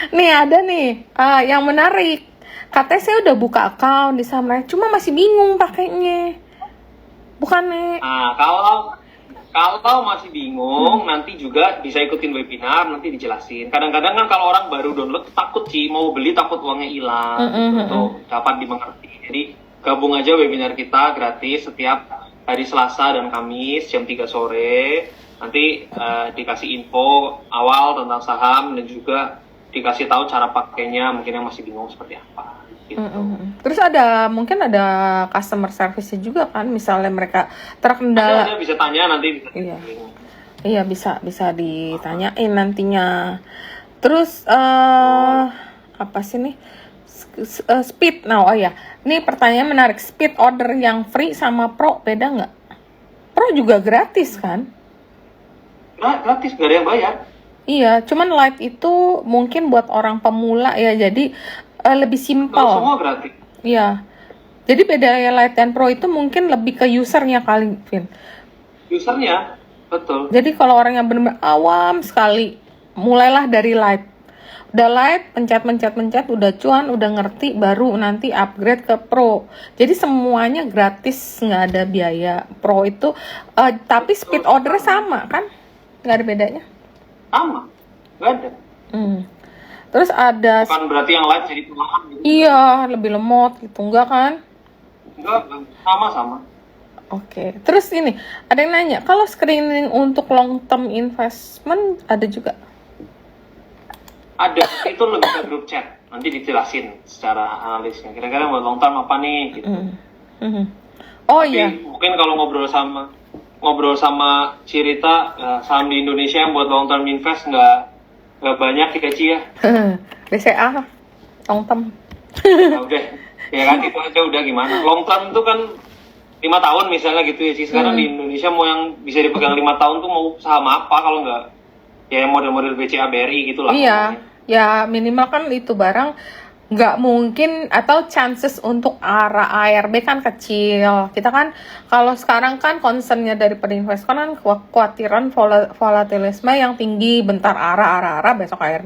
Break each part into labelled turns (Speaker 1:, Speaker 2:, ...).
Speaker 1: Nih ada nih yang menarik. Katanya saya udah buka account di Sunrise, cuma masih bingung pakainya. Bukannya
Speaker 2: Nah, kalau masih bingung, nanti juga bisa ikutin webinar, nanti dijelasin. Kadang-kadang kan kalau orang baru download takut sih, mau beli takut uangnya hilang, gitu. Tuh, dapat dimengerti. Jadi gabung aja webinar kita gratis setiap hari Selasa dan Kamis jam 3 sore. Nanti dikasih info awal tentang saham dan juga dikasih tahu cara pakainya, mungkin yang masih bingung seperti apa. Gitu.
Speaker 1: Terus mungkin ada customer service juga kan, misalnya mereka
Speaker 2: Ada
Speaker 1: terkendala.
Speaker 2: bisa tanya nanti.
Speaker 1: Iya bisa ditanyain nantinya. Terus apa sih nih? Speed. Nah, oh ya, ini pertanyaan menarik. Speed order yang free sama pro beda nggak? Pro juga gratis kan?
Speaker 2: Gratis, gak ada yang bayar.
Speaker 1: Iya, cuman light itu mungkin buat orang pemula ya, jadi lebih simpel.
Speaker 2: Semua gratis.
Speaker 1: Iya. Jadi beda ya light dan pro itu mungkin lebih ke usernya kali, Vin.
Speaker 2: Usernya, betul.
Speaker 1: Jadi kalau orang yang benar-benar awam sekali, mulailah dari light. Udah light, pencet, udah cuan, udah ngerti, baru nanti upgrade ke pro. Jadi semuanya gratis, nggak ada biaya. Pro itu, tapi speed order sama kan? Nggak ada bedanya?
Speaker 2: Sama, nggak ada.
Speaker 1: Terus ada...
Speaker 2: Bukan berarti yang live jadi perlahan gitu.
Speaker 1: Iya, lebih lemot gitu, enggak kan?
Speaker 2: Enggak, sama-sama.
Speaker 1: Oke, terus ini, ada yang nanya, kalau screening untuk long term investment ada juga?
Speaker 2: Ada, itu lebih ke grup chat. Nanti dijelasin secara analisnya. Kira-kira buat long term apa nih, gitu.
Speaker 1: Oh
Speaker 2: tapi,
Speaker 1: iya.
Speaker 2: mungkin kalau ngobrol sama Cirita, saham di Indonesia yang buat long term invest nggak banyak ya Ci ya.
Speaker 1: BCA, long term.
Speaker 2: Nah, udah, ya kan itu aja udah gimana. Long term itu kan 5 tahun misalnya gitu ya Ci. Sekarang di Indonesia mau yang bisa dipegang 5 tahun tuh mau saham apa kalau nggak ya model-model BCA BRI gitu lah.
Speaker 1: Iya, ya minimal kan itu barang nggak mungkin, atau chances untuk arah ARB kan kecil. Kita kan kalau sekarang kan concernnya dari investor kan kekhawatiran volatilisme yang tinggi, bentar arah besok ARB.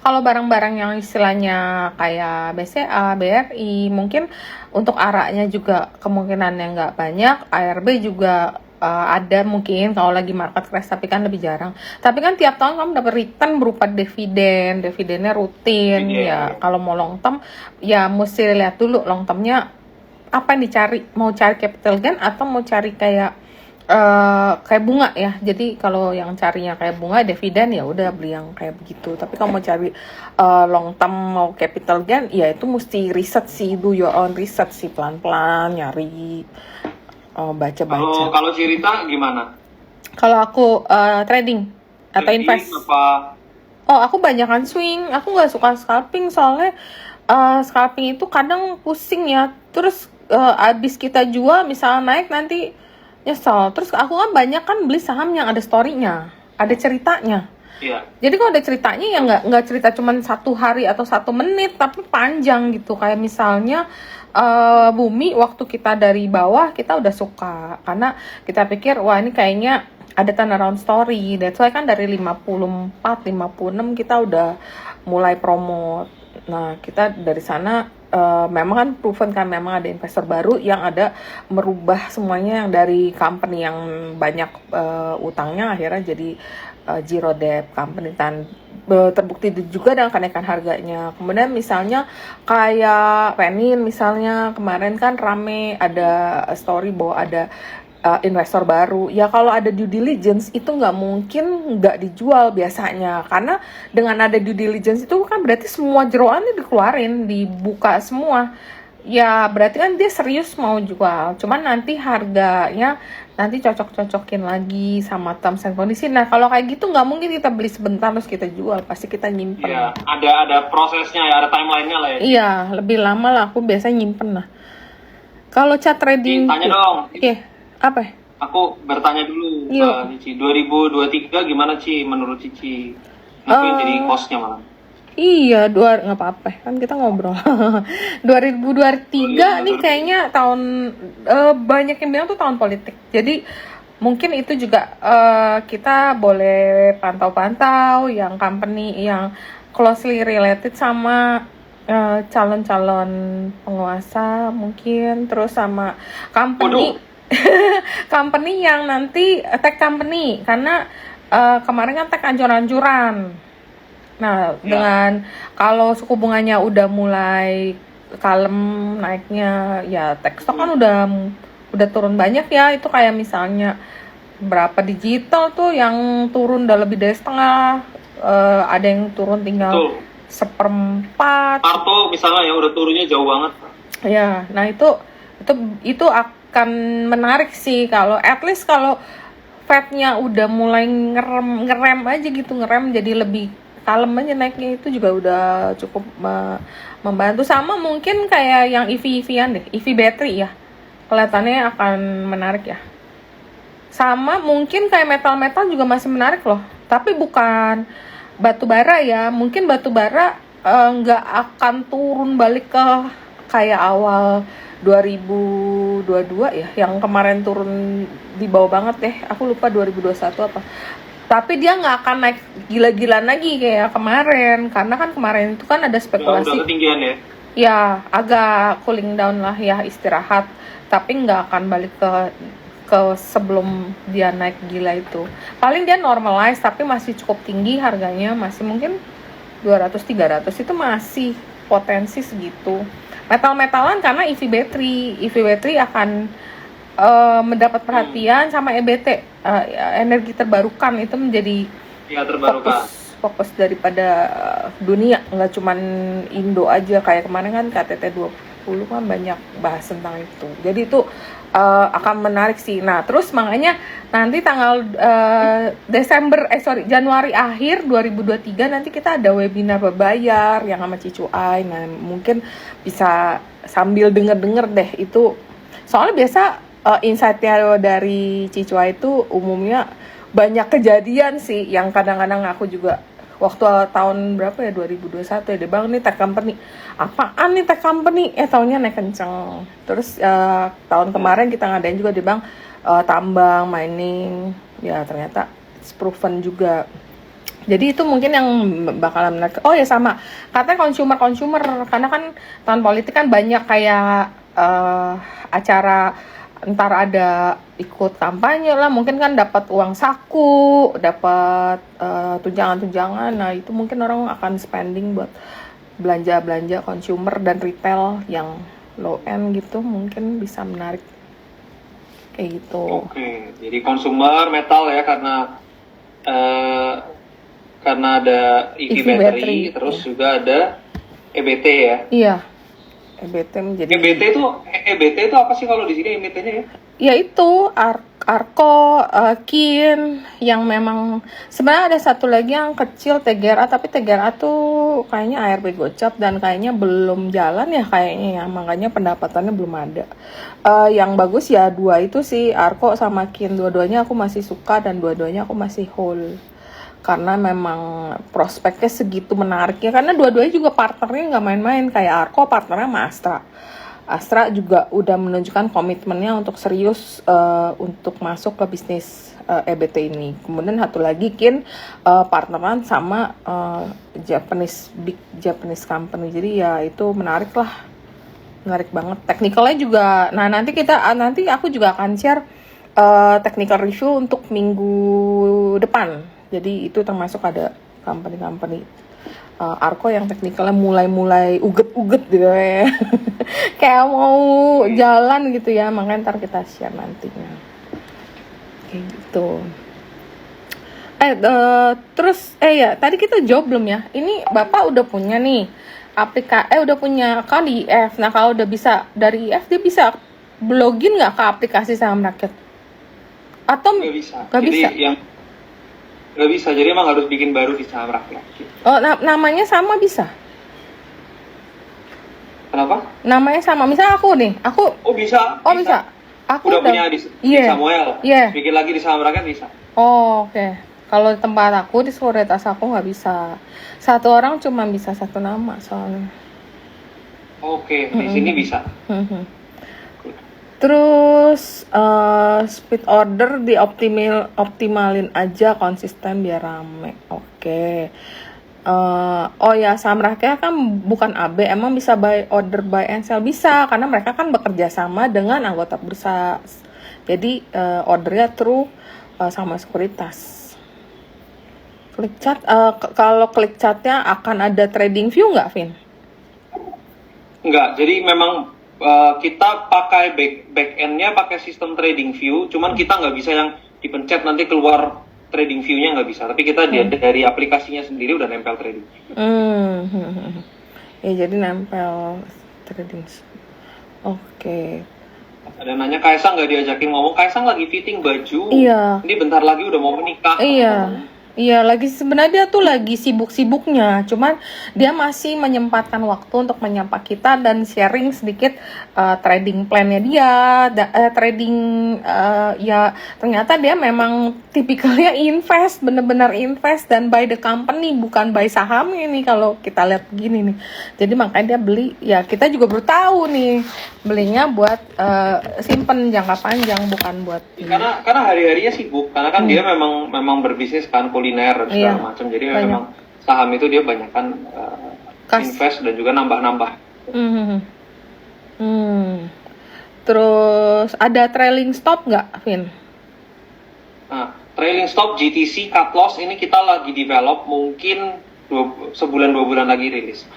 Speaker 1: Kalau barang-barang yang istilahnya kayak BCA, BRI mungkin untuk arahnya juga kemungkinannya nggak banyak. ARB juga ada mungkin kalau lagi market crash, tapi kan lebih jarang. Tapi kan tiap tahun kamu dapat return berupa dividennya rutin. Ya kalau mau long term ya mesti lihat dulu long termnya apa yang dicari, mau cari capital gain atau mau cari kayak bunga ya. Jadi kalau yang carinya kayak bunga dividen ya udah beli yang kayak begitu. Tapi kalau mau cari long term mau capital gain ya itu mesti riset sih, do your own riset sih, pelan-pelan nyari. Baca.
Speaker 2: Kalau Cirita gimana?
Speaker 1: Kalau aku trading atau invest.
Speaker 2: Apa?
Speaker 1: Oh, aku banyakan swing. Aku nggak suka scalping soalnya scalping itu kadang pusing ya. Terus abis kita jual misalnya naik nanti nyesel. Terus aku kan banyak kan beli saham yang ada story-nya, ada ceritanya.
Speaker 2: Iya.
Speaker 1: Jadi kalau ada ceritanya ya nggak cerita cuma 1 hari atau 1 menit, tapi panjang gitu. Kayak misalnya Bumi waktu kita dari bawah kita udah suka karena kita pikir wah ini kayaknya ada turnaround story. That's why kan dari 54, 56 kita udah mulai promote. Nah kita dari sana memang kan proven kan memang ada investor baru yang ada merubah semuanya yang dari company yang banyak utangnya akhirnya jadi zero debt company, terbukti juga dengan kenaikan harganya. Kemudian misalnya kayak Penin misalnya kemarin kan rame ada story bahwa ada investor baru. Ya kalau ada due diligence itu nggak mungkin nggak dijual biasanya, karena dengan ada due diligence itu kan berarti semua jeroannya dikeluarin, dibuka semua. Ya berarti kan dia serius mau jual. Cuman nanti harganya nanti cocok-cocokin lagi sama terms and condition. Nah kalau kayak gitu nggak mungkin kita beli sebentar terus kita jual, pasti kita nyimpen.
Speaker 2: Iya, ada prosesnya ya, ada timelinenya lah ya.
Speaker 1: Iya, lebih lama lah. Aku biasanya nyimpen lah. Kalau chart trading,
Speaker 2: tanya dong.
Speaker 1: Oke, apa?
Speaker 2: Aku bertanya dulu, Cici. 2023 gimana Ci menurut Cici? Ngapain jadi cost-nya malah?
Speaker 1: Iya, nggak apa-apa kan kita ngobrol. 2023 nih kayaknya tahun banyak yang bilang tuh tahun politik. Jadi mungkin itu juga kita boleh pantau-pantau yang company yang closely related sama calon-calon penguasa mungkin, terus sama company company yang nanti tech company, karena kemarin kan tech ancur-ancuran. Nah, dengan kalau suku bunganya udah mulai kalem naiknya, ya tech stock kan udah turun banyak ya. Itu kayak misalnya berapa digital tuh yang turun udah lebih dari setengah, ada yang turun tinggal seperempat.
Speaker 2: Arto misalnya yang udah turunnya jauh banget.
Speaker 1: Ya, nah itu akan menarik sih kalau at least kalau Fed-nya udah mulai ngerem aja gitu, ngerem jadi lebih kalem aja naiknya, itu juga udah cukup membantu. Sama mungkin kayak yang EV-EV-an deh, EV battery ya, kelihatannya akan menarik ya. Sama mungkin kayak metal-metal juga masih menarik loh, tapi bukan batu bara ya. Mungkin batu bara nggak akan turun balik ke kayak awal 2022 ya, yang kemarin turun di bawah banget deh, aku lupa 2021 apa. Tapi dia nggak akan naik gila-gilaan lagi kayak kemarin, karena kan kemarin itu kan ada spekulasi.
Speaker 2: Udah ketinggian ya?
Speaker 1: Ya, agak cooling down lah ya, istirahat. Tapi nggak akan balik ke sebelum dia naik gila itu. Paling dia normalize, tapi masih cukup tinggi harganya, masih mungkin 200-300 itu masih potensi segitu. Metal-metalan karena EV battery akan mendapat perhatian, sama EBT, energi terbarukan itu menjadi fokus daripada dunia, nggak cuman Indo aja. Kayak kemarin kan KTT 20 kan banyak bahas tentang itu, jadi itu akan menarik sih. Nah terus makanya nanti tanggal Januari akhir 2023 nanti kita ada webinar berbayar yang sama Cicuai. Nah mungkin bisa sambil denger deh itu, soalnya biasa insight-nya dari Cicuai itu umumnya banyak kejadian sih, yang kadang-kadang aku juga waktu tahun berapa ya, 2021 ya, dia bilang nih tech company, apaan nih tech company, tahunnya naik kenceng. Terus tahun kemarin kita ngadain juga, dia bilang tambang, mining, ya ternyata it's proven juga. Jadi itu mungkin yang bakalan menarik. Oh ya sama, katanya consumer, karena kan tahun politik kan banyak kayak acara, ntar ada ikut kampanye lah, mungkin kan dapat uang saku, dapat tunjangan. Nah itu mungkin orang akan spending buat belanja consumer dan retail yang low end gitu, mungkin bisa menarik kayak gitu.
Speaker 2: Oke, jadi consumer metal ya, karena ada EV battery, terus ya. Juga ada EBT ya.
Speaker 1: Iya. EBT
Speaker 2: itu apa sih kalau di sini EBT-nya ya?
Speaker 1: Ya itu Arko, Kin, yang memang sebenarnya ada satu lagi yang kecil TGRA, tapi TGRA tuh kayaknya ARB gocap dan kayaknya belum jalan ya kayaknya ya, makanya pendapatannya belum ada. Yang bagus ya dua itu sih, Arko sama Kin, dua-duanya aku masih suka dan dua-duanya aku masih hold. Karena memang prospeknya segitu menariknya, karena dua-duanya juga partnernya nggak main-main. Kayak Arko partnernya sama Astra juga udah menunjukkan komitmennya untuk serius untuk masuk ke bisnis EBT ini. Kemudian satu lagi Kin partneran sama big Japanese company, jadi ya itu menarik banget. Teknikalnya juga, nah nanti aku juga akan share technical review untuk minggu depan. Jadi itu termasuk ada company Arko yang teknikalnya mulai uget gitu ya. Kayak mau jalan gitu ya, makanya ntar kita share nantinya kayak gitu. Terus ya tadi kita jawab belum ya, ini Bapak udah punya nih udah punya account di IF. Nah kalau udah bisa dari IF, dia bisa login nggak ke aplikasi saham rakyat atau nggak bisa?
Speaker 2: Nggak bisa, jadi emang harus bikin baru di saham rakyat.
Speaker 1: Oh, namanya sama bisa?
Speaker 2: Kenapa?
Speaker 1: Namanya sama, misal aku nih,
Speaker 2: Oh bisa.
Speaker 1: Bisa. Aku
Speaker 2: udah punya di Samuel. Bikin lagi di saham rakyat bisa.
Speaker 1: Oh, oke. Kalau di tempat aku, di sekuritas aku nggak bisa. Satu orang cuma bisa satu nama soalnya.
Speaker 2: Oke, di sini bisa.
Speaker 1: Terus speed order optimalin aja, konsisten biar rame. Oke. Oh ya, saham rakyat kan bukan AB, emang bisa buy and sell? Bisa, karena mereka kan bekerja sama dengan anggota bursa. Jadi ordernya through sama sekuritas. Klik chart, kalau klik chartnya akan ada trading view nggak, Vin?
Speaker 2: Enggak, jadi memang kita pakai back end-nya pakai sistem trading view, cuman kita nggak bisa yang dipencet nanti keluar trading view-nya, nggak bisa. Tapi kita dari aplikasinya sendiri udah nempel trading.
Speaker 1: Ya jadi nempel trading. Oke.
Speaker 2: Ada nanya Kaisang nggak diajakin ngomong, Kaisang lagi fitting baju.
Speaker 1: Iya.
Speaker 2: Ini bentar lagi udah mau menikah.
Speaker 1: Iya, lagi sebenarnya dia tuh lagi sibuk-sibuknya, cuman dia masih menyempatkan waktu untuk menyapa kita dan sharing sedikit trading plan-nya dia, trading ya ternyata dia memang tipikalnya invest, bener-bener invest dan buy the company, bukan buy saham ini kalau kita lihat begini nih. Jadi makanya dia beli, ya kita juga baru tahu nih belinya buat simpen jangka panjang, bukan buat
Speaker 2: karena hari-harinya sibuk, karena kan dia memang berbisnis kan kuliner dan segala macam, jadi memang saham itu dia banyak kan invest dan juga nambah-nambah.
Speaker 1: Terus ada trailing stop nggak, Vin?
Speaker 2: Nah, trailing stop GTC cut loss ini kita lagi develop, mungkin sebulan 2 bulan lagi rilis.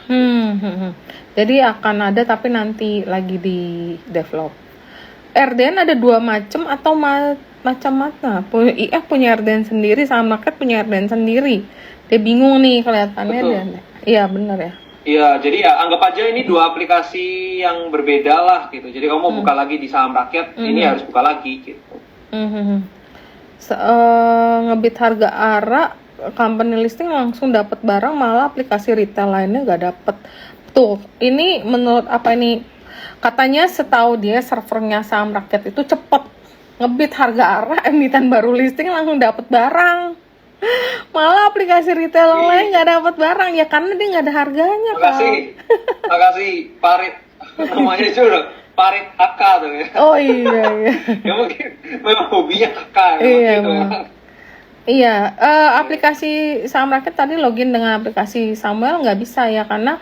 Speaker 1: Jadi akan ada tapi nanti lagi di develop. RDN ada 2 macam atau macam-macam? IF punya RDN sendiri, saham rakyat punya RDN sendiri. Dia bingung nih kelihatannya. Iya benar ya.
Speaker 2: Iya, jadi ya anggap aja ini 2 aplikasi yang berbeda lah gitu. Jadi kamu mau buka lagi di saham rakyat, ini harus buka lagi gitu.
Speaker 1: Ngebit harga ARA, company listing langsung dapat barang, malah aplikasi retail lainnya nggak dapat. Tuh, ini menurut apa ini? Katanya setahu dia servernya saham rakyat itu cepet, ngebit harga ARA, emiten baru listing langsung dapat barang. Malah aplikasi retail lain nggak dapat barang ya karena dia nggak ada harganya.
Speaker 2: Makasih Parit, namanya itu udah Parit kakak tuh ya.
Speaker 1: Oh iya.
Speaker 2: Ya mungkin memang hobinya kakak.
Speaker 1: Iya, aplikasi saham rakyat tadi login dengan aplikasi Samuel nggak bisa ya karena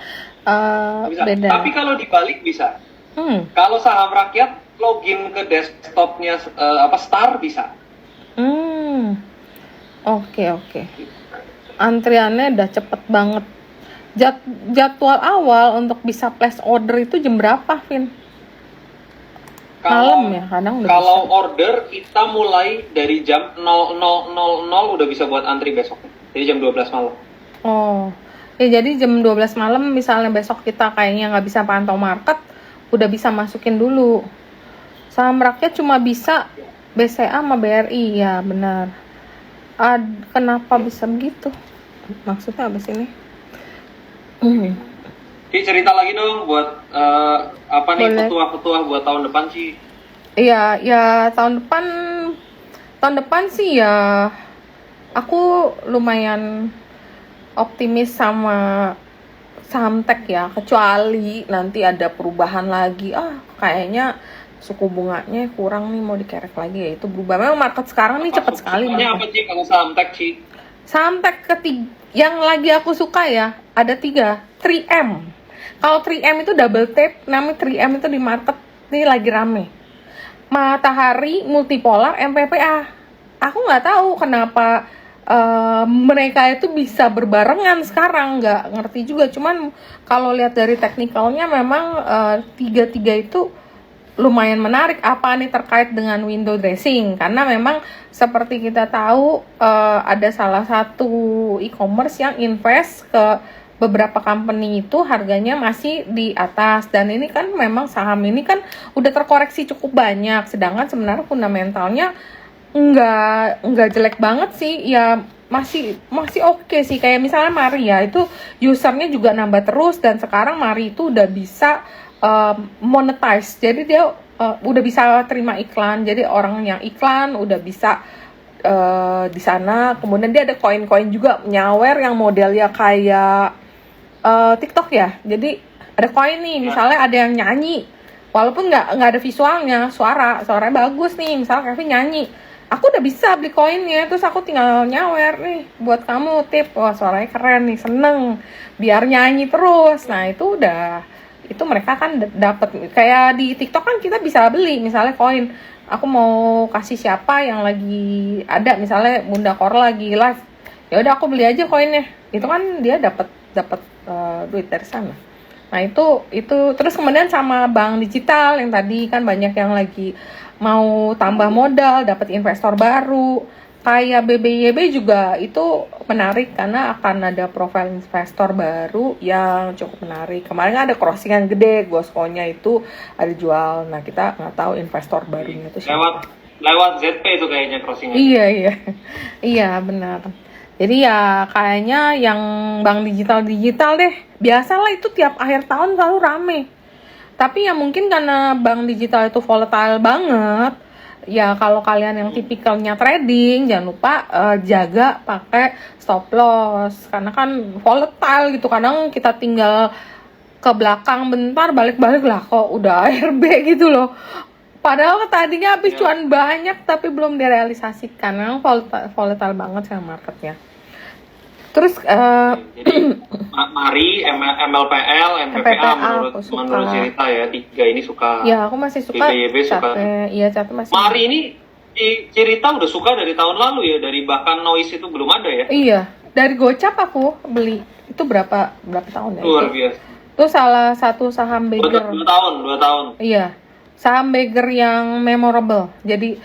Speaker 1: beda. Tapi
Speaker 2: kalau dibalik bisa. Kalau saham rakyat login ke desktopnya Star bisa.
Speaker 1: Oke. Antriannya udah cepet banget. Jadwal awal untuk bisa place order itu jam berapa, Vin? Malam ya, kadang udah
Speaker 2: kalau
Speaker 1: bisa.
Speaker 2: Order kita mulai dari jam 00.00 udah bisa buat antri besoknya. Jadi jam 12 malam.
Speaker 1: Oh. Ya jadi jam 12 malam misalnya besok kita kayaknya nggak bisa pantau market, udah bisa masukin dulu. Saham rakyat cuma bisa BCA sama BRI, ya benar. Kenapa bisa begitu? Maksudnya apa sih ini?
Speaker 2: Cerita lagi dong buat petuah-petuah buat tahun depan sih.
Speaker 1: Iya, ya tahun depan sih ya aku lumayan optimis sama saham tech ya, kecuali nanti ada perubahan lagi. Kayaknya suku bunganya kurang nih, mau dikerek lagi ya, itu berubah. Memang market sekarang nih cepat sekali.
Speaker 2: Apa sih kalau saham tech sih?
Speaker 1: Saham tech ketiga yang lagi aku suka ya, ada 3, 3M. Kalau 3M itu double tap, namanya 3M itu di market nih lagi rame. Matahari, Multipolar, MPPA. Aku nggak tahu kenapa mereka itu bisa berbarengan sekarang, nggak ngerti juga. Cuman kalau lihat dari teknikalnya memang tiga-tiga itu lumayan menarik. Apa nih terkait dengan window dressing? Karena memang seperti kita tahu ada salah satu e-commerce yang invest ke beberapa company itu harganya masih di atas, dan ini kan memang saham ini kan udah terkoreksi cukup banyak, sedangkan sebenarnya fundamentalnya nggak jelek banget sih ya, masih oke sih. Kayak misalnya Maria itu usernya juga nambah terus, dan sekarang Mari itu udah bisa monetize, jadi dia udah bisa terima iklan, jadi orang yang iklan udah bisa di sana. Kemudian dia ada koin-koin juga nyawer yang modelnya kayak TikTok ya, jadi ada koin nih, misalnya ada yang nyanyi walaupun nggak ada visualnya, suaranya bagus nih, misalnya Kevin nyanyi, aku udah bisa beli koinnya, terus aku tinggal nyawer nih buat kamu tip, wah suaranya keren nih, seneng, biar nyanyi terus. Nah itu udah, itu mereka kan dapat. Kayak di TikTok kan kita bisa beli misalnya koin, aku mau kasih siapa yang lagi ada, misalnya Bunda Kor lagi live, ya udah aku beli aja koinnya, itu kan dia dapat duit dari sana. Nah itu terus kemudian sama bank digital yang tadi kan banyak yang lagi mau tambah modal, dapat investor baru. Kayak BBYB juga itu menarik karena akan ada profil investor baru yang cukup menarik. Kemarin ada crossingan gede, Gosko-nya itu ada jual. Nah kita nggak tahu investor barunya itu siapa.
Speaker 2: Lewat ZP itu kayaknya crossingnya.
Speaker 1: Iya iya benar. Jadi ya kayaknya yang bank digital deh. Biasalah itu tiap akhir tahun selalu rame. Tapi ya mungkin karena bank digital itu volatile banget. Ya kalau kalian yang tipikalnya trading, jangan lupa jaga pakai stop loss. Karena kan volatile gitu. Kadang kita tinggal ke belakang bentar, balik-balik lah kok udah ARB gitu loh. Padahal tadinya habis cuan banyak tapi belum direalisasikan. Memang volatile banget sama marketnya. Terus
Speaker 2: jadi Mari, MLPL, MPPA menurut cerita ya, 3 ini suka.
Speaker 1: Ya aku masih suka.
Speaker 2: BBYB suka.
Speaker 1: Iya Cate masih.
Speaker 2: Mari ini cerita udah suka dari tahun lalu ya, dari bahkan Noise itu belum ada ya.
Speaker 1: Iya, dari Gocap aku beli. Itu berapa tahun ya?
Speaker 2: Luar biasa.
Speaker 1: Itu salah satu saham beggar.
Speaker 2: 2 tahun.
Speaker 1: Iya. Saham beggar yang memorable. Jadi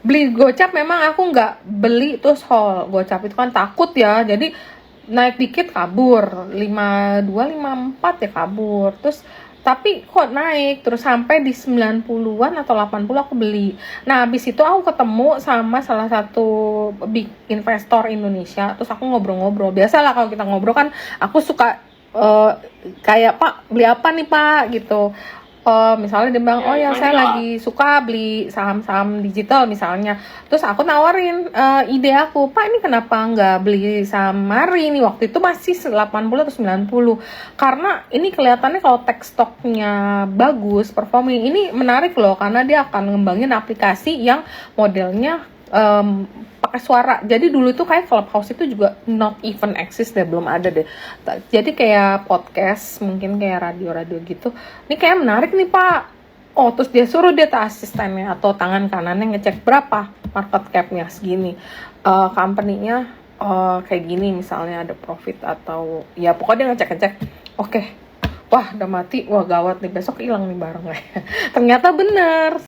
Speaker 1: beli Gocap memang aku nggak beli terus hold. Gocap itu kan takut ya. Jadi naik dikit kabur. 52, 54 ya kabur. Terus tapi kok naik terus sampai di 90-an atau 80 aku beli. Nah, habis itu aku ketemu sama salah satu big investor Indonesia. Terus aku ngobrol-ngobrol. Biasalah kalau kita ngobrol kan aku suka kayak Pak beli apa nih Pak gitu. Misalnya dia bilang, oh ya saya lagi suka beli saham-saham digital misalnya. Terus aku nawarin ide aku, Pak ini kenapa nggak beli saham Mari nih, waktu itu masih 80 atau 90. Karena ini kelihatannya kalau tech stocknya bagus, performing ini menarik loh, karena dia akan ngembangin aplikasi yang modelnya pakai suara. Jadi dulu tuh kayak Clubhouse itu juga not even exist deh, belum ada deh. Jadi kayak podcast, mungkin kayak radio gitu. Ini kayak menarik nih Pak. Oh terus dia suruh dia asistennya atau tangan kanannya ngecek berapa market capnya segini, company-nya kayak gini misalnya ada profit atau ya pokoknya dia ngecek. Oke. Wah udah mati, wah gawat nih besok hilang nih barangnya. Ternyata bener.